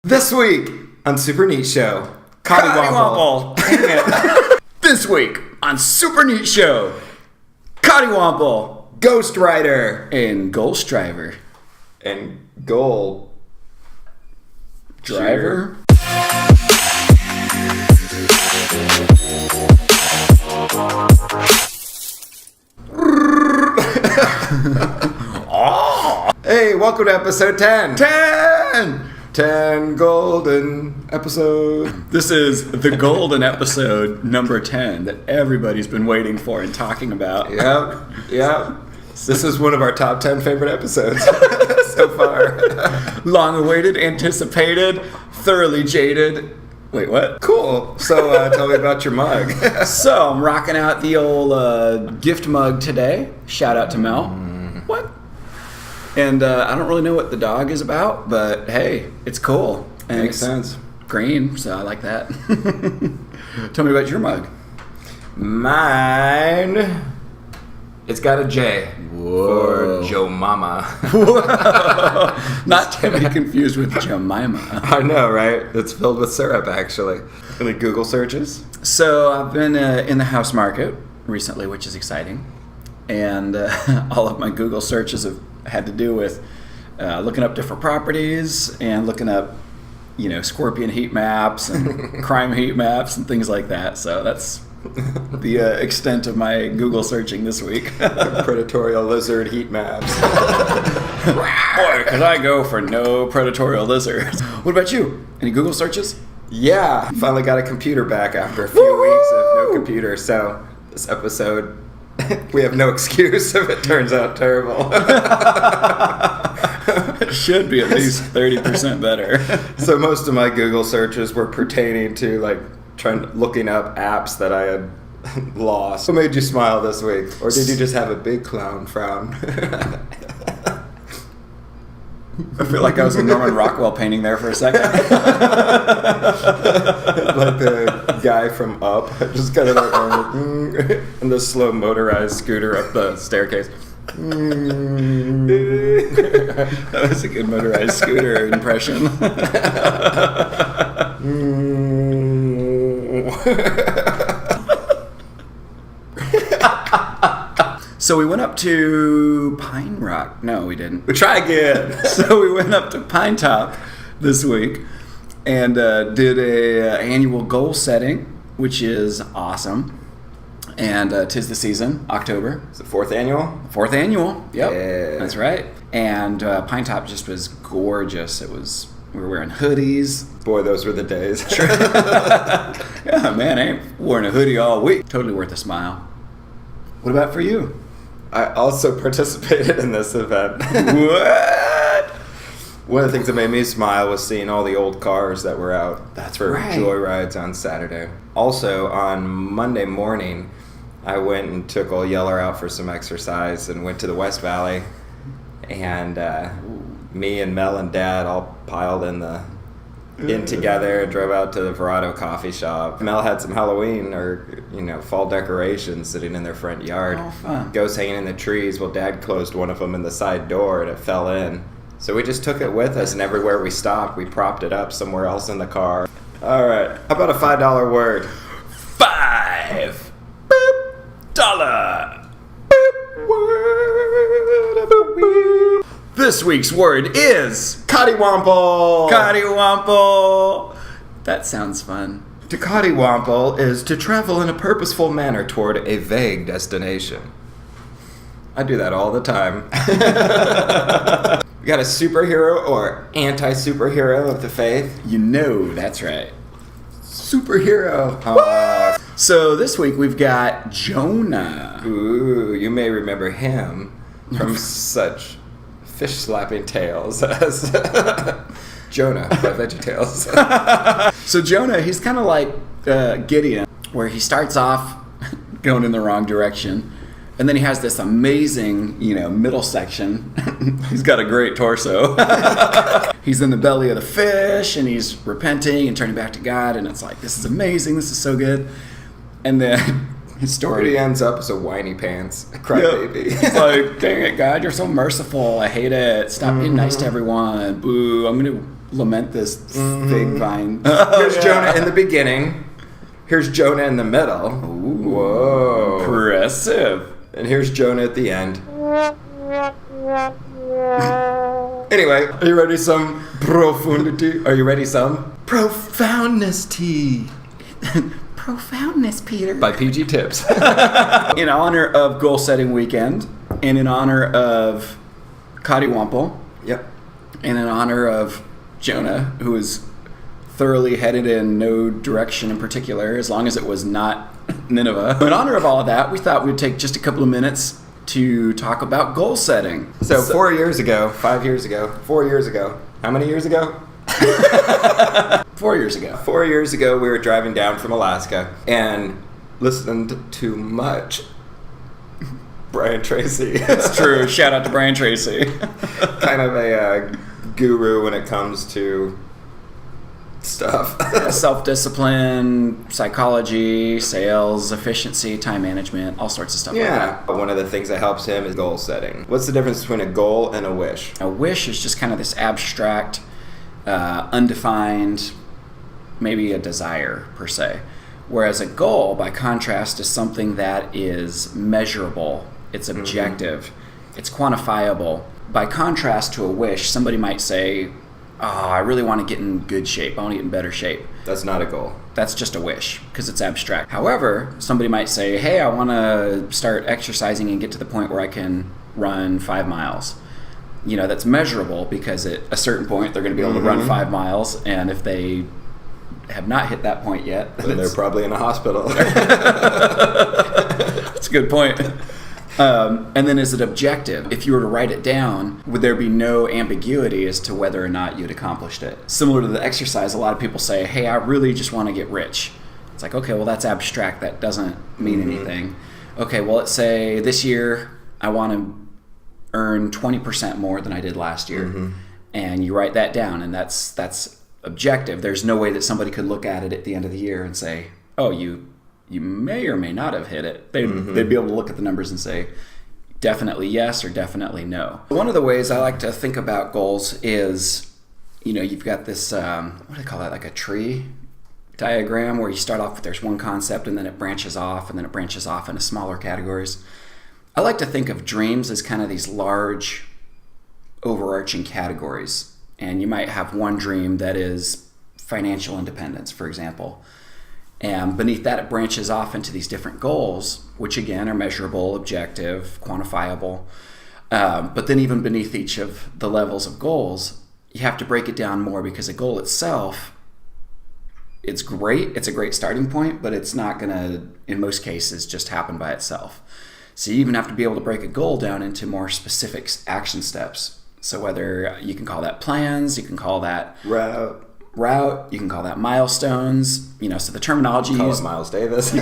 This week on Super Neat Show, Coddiwomple. This week on Super Neat Show, Coddiwomple, Ghost Rider, and Ghost Driver. and Gold Driver? Hey, welcome to episode 10. 10! 10 golden episode. This is the golden episode number 10 that everybody's been waiting for and talking about. Yep. This is one of our top 10 favorite episodes so far. Long awaited, anticipated, thoroughly jaded. Wait, what? Cool. So tell me about your mug. So, I'm rocking out the old gift mug today. Shout out to Mel. What? And I don't really know what the dog is about, but hey, it's cool. And Makes it's sense. green, so I like that. Tell me about your mug. Mine, it's got a J Whoa. for Joe Mama. Not to be confused with Jemima. I know, right? It's filled with syrup, actually. Any Google searches? So I've been in the house market recently, which is exciting. And all of my Google searches have had to do with looking up different properties and looking up, scorpion heat maps and crime heat maps and things like that. So that's the extent of my Google searching this week. Predatorial lizard heat maps. Boy, could I go for no predatorial lizards. What about you? Any Google searches? Yeah, finally got a computer back after a few weeks of no computer. So this episode, we have no excuse if it turns out terrible. It should be at least 30% better. So most of my Google searches were pertaining to looking up apps that I had lost. What made you smile this week? Or did you just have a big clown frown? I feel like I was a Norman Rockwell painting there for a second. Like the guy from Up, just kind of and the slow motorized scooter up the staircase. That was a good motorized scooter impression. So we went up to Pine Rock. No, we didn't. We try again. So we went up to Pine Top this week and did a annual goal setting, which is awesome. And 'tis the season, October. It's the fourth annual? Fourth annual. Yep. Yeah. That's right. And Pine Top just was gorgeous. We were wearing hoodies. Boy, those were the days. Yeah, man, I ain't worn a hoodie all week. Totally worth a smile. What about for you? I also participated in this event. What? One of the things that made me smile was seeing all the old cars that were out. That's for right. joyrides on Saturday. Also, on Monday morning, I went and took old Yeller out for some exercise and went to the West Valley. And me and Mel and Dad all piled in together, drove out to the Verado coffee shop. Mel had some Halloween fall decorations sitting in their front yard. Oh, fun. Ghosts hanging in the trees. Well, Dad closed one of them in the side door and it fell in. So we just took it with us, and everywhere we stopped, we propped it up somewhere else in the car. All right, how about a $5 word? $5 word of the week. This week's word is Coddiwomple. Coddiwomple. That sounds fun. To Coddiwomple is to travel in a purposeful manner toward a vague destination. I do that all the time. We got a superhero or anti-superhero of the faith. That's right. Superhero. So this week we've got Jonah. Ooh, you may remember him from such fish-slapping tales as Jonah by VeggieTales. So Jonah, he's kind of like Gideon, where he starts off going in the wrong direction, and then he has this amazing, middle section. He's got a great torso. He's in the belly of the fish, and he's repenting and turning back to God, and it's like, this is amazing, this is so good. And then his story... He ends up as a whiny pants, a crybaby. He's like, dang it, God, you're so merciful. I hate it. Stop being nice to everyone. Boo, I'm going to lament this fig vine. Here's Jonah in the beginning. Here's Jonah in the middle. Ooh, whoa. impressive. And here's Jonah at the end. Anyway, are you ready some profundity? Are you ready some profoundness tea? Profoundness, Peter. By PG Tips. In honor of Goal Setting Weekend, and in honor of Coddiwomple, Yep. and in honor of Jonah, who is thoroughly headed in no direction in particular, as long as it was not Nineveh. In honor of all of that, we thought we'd take just a couple of minutes to talk about goal setting. So 4 years ago, 5 years ago, 4 years ago. How many years ago? 4 years ago. 4 years ago, we were driving down from Alaska and listened to much Brian Tracy. It's true. Shout out to Brian Tracy. Kind of a guru when it comes to stuff. Self-discipline, psychology, sales, efficiency, time management, all sorts of stuff like that. But one of the things that helps him is goal setting. What's the difference between a goal and a wish? A wish is just kind of this abstract, undefined, maybe a desire per se. Whereas a goal, by contrast, is something that is measurable, it's objective, it's quantifiable. By contrast to a wish, somebody might say, oh, I really want to get in good shape, I want to get in better shape. That's not a goal. That's just a wish, because it's abstract. However, somebody might say, hey, I want to start exercising and get to the point where I can run 5 miles. You know, that's measurable, because at a certain point, they're going to be able to run 5 miles, and if they have not hit that point yet, then they're probably in a hospital. That's a good point. And then is it objective? If you were to write it down, would there be no ambiguity as to whether or not you'd accomplished it? Similar to the exercise, a lot of people say, hey, I really just want to get rich. It's like, okay, well, that's abstract. That doesn't mean anything. Okay, well, let's say this year I want to earn 20% more than I did last year. And you write that down, and that's objective. There's no way that somebody could look at it at the end of the year and say, oh, you may or may not have hit it. They'd be able to look at the numbers and say, definitely yes or definitely no. One of the ways I like to think about goals is, you know, you've got this, what do they call that, like a tree diagram, where you start off with there's one concept and then it branches off and then it branches off into smaller categories. I like to think of dreams as kind of these large overarching categories. And you might have one dream that is financial independence, for example. And beneath that, it branches off into these different goals, which again are measurable, objective, quantifiable. But then even beneath each of the levels of goals, you have to break it down more, because a goal itself, it's great. It's a great starting point, but it's not going to, in most cases, just happen by itself. So you even have to be able to break a goal down into more specific action steps. So whether you can call that plans, you can call that route, you can call that milestones, you know, so the terminology Call used. it Miles Davis.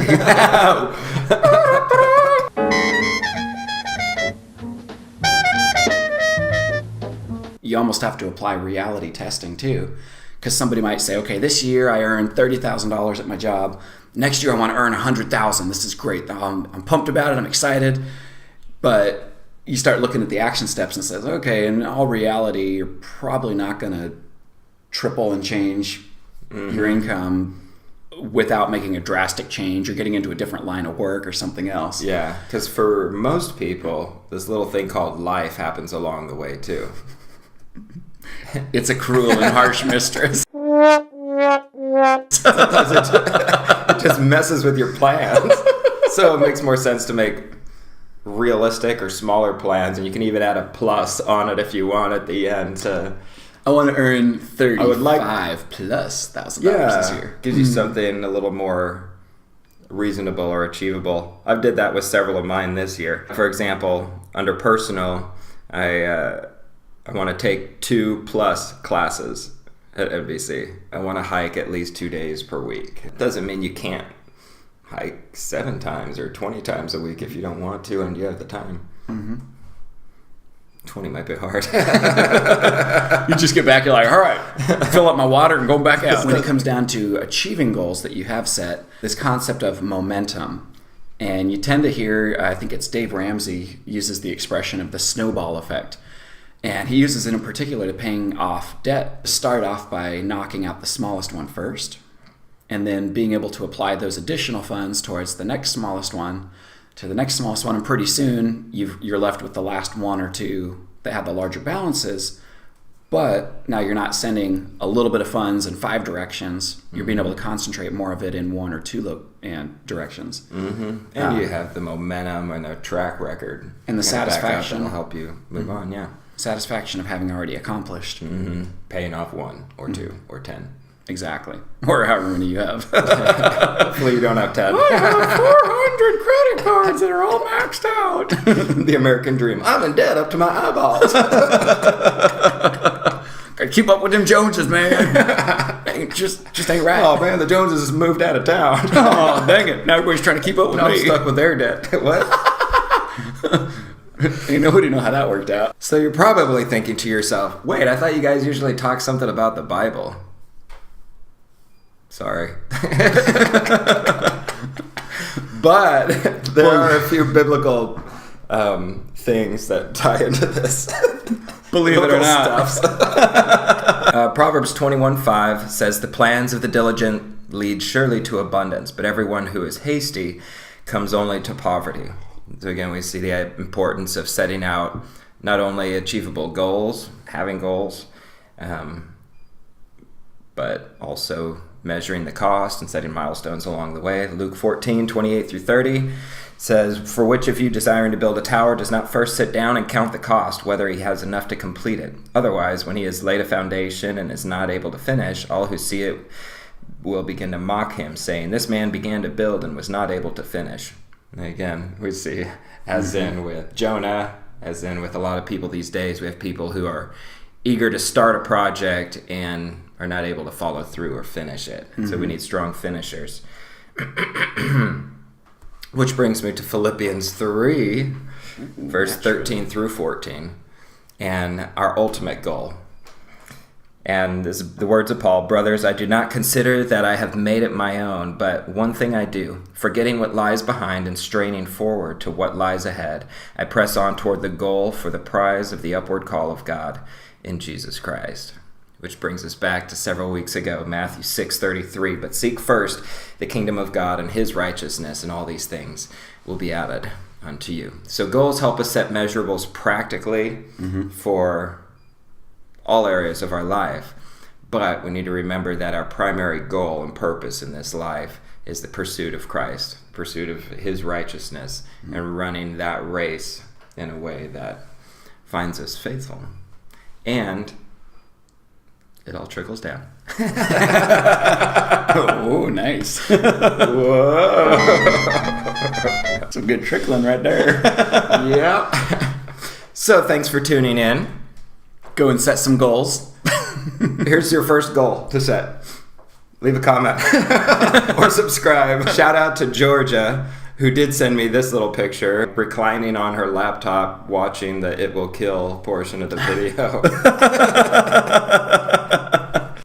You almost have to apply reality testing too, because somebody might say, okay, this year I earned $30,000 at my job. Next year I want to earn $100,000. This is great. I'm pumped about it. I'm excited. But you start looking at the action steps and says, okay, in all reality, you're probably not going to triple and change your income without making a drastic change or getting into a different line of work or something else. Yeah, because for most people, this little thing called life happens along the way too. It's a cruel and harsh mistress. Sometimes it just messes with your plans. So it makes more sense to make realistic or smaller plans, and you can even add a plus on it if you want at the end to... I want to earn $35,000+ this year. Gives you something a little more reasonable or achievable. I've did that with several of mine this year. For example, under personal, I want to take 2+ classes at NBC. I want to hike at least 2 days per week. It doesn't mean you can't hike 7 times or 20 times a week if you don't want to and you have the time. 20 might be hard. You just get back, you're like, all right, fill up my water and go back out. When it comes down to achieving goals that you have set, this concept of momentum, and you tend to hear, I think it's Dave Ramsey uses the expression of the snowball effect. And he uses it in particular to paying off debt. Start off by knocking out the smallest one first, and then being able to apply those additional funds towards the next smallest one, to the next smallest one, and pretty soon you're left with the last one or two that have the larger balances. But now you're not sending a little bit of funds in 5 directions. You're being able to concentrate more of it in 1 or 2 directions. Mm-hmm. And you have the momentum and a track record. And the satisfaction. That'll help you move on, yeah. Satisfaction of having already accomplished. Mm-hmm. Paying off 1 or 2 or 10. Exactly. Or however many you have. Hopefully you don't have 10. I have 400 credit cards that are all maxed out. The American dream. I'm in debt up to my eyeballs. Gotta keep up with them Joneses, man. just ain't right. Oh, man, the Joneses has moved out of town. Oh, dang it. Now everybody's trying to keep up with me. I'm stuck with their debt. What? Ain't nobody know how that worked out. So you're probably thinking to yourself, wait, I thought you guys usually talk something about the Bible. Sorry. But there are a few biblical things that tie into this. Believe it or not. Proverbs 21:5 says, the plans of the diligent lead surely to abundance, but everyone who is hasty comes only to poverty. So again, we see the importance of setting out not only achievable goals, having goals, but also measuring the cost and setting milestones along the way. Luke 14:28-30 says, for which of you desiring to build a tower does not first sit down and count the cost, whether he has enough to complete it? Otherwise, when he has laid a foundation and is not able to finish, all who see it will begin to mock him, saying, this man began to build and was not able to finish. And again, we see, as in with Jonah, as in with a lot of people these days, we have people who are eager to start a project and are not able to follow through or finish it. Mm-hmm. So we need strong finishers. Which brings me to Philippians 3, verse 13 through 14, and our ultimate goal. And this is the words of Paul, brothers, I do not consider that I have made it my own, but one thing I do, forgetting what lies behind and straining forward to what lies ahead, I press on toward the goal for the prize of the upward call of God in Jesus Christ. Which brings us back to several weeks ago, Matthew 6:33. But seek first the kingdom of God and his righteousness, and all these things will be added unto you. So goals help us set measurables practically for all areas of our life. But we need to remember that our primary goal and purpose in this life is the pursuit of Christ, pursuit of his righteousness, and running that race in a way that finds us faithful. And it all trickles down. Oh, nice. Whoa. Some good trickling right there. Yeah. So thanks for tuning in. Go and set some goals. Here's your first goal to set. Leave a comment or subscribe. Shout out to Georgia, who did send me this little picture, reclining on her laptop watching the It Will Kill portion of the video.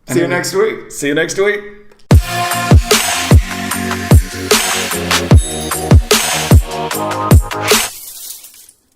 See you next week. See you next week.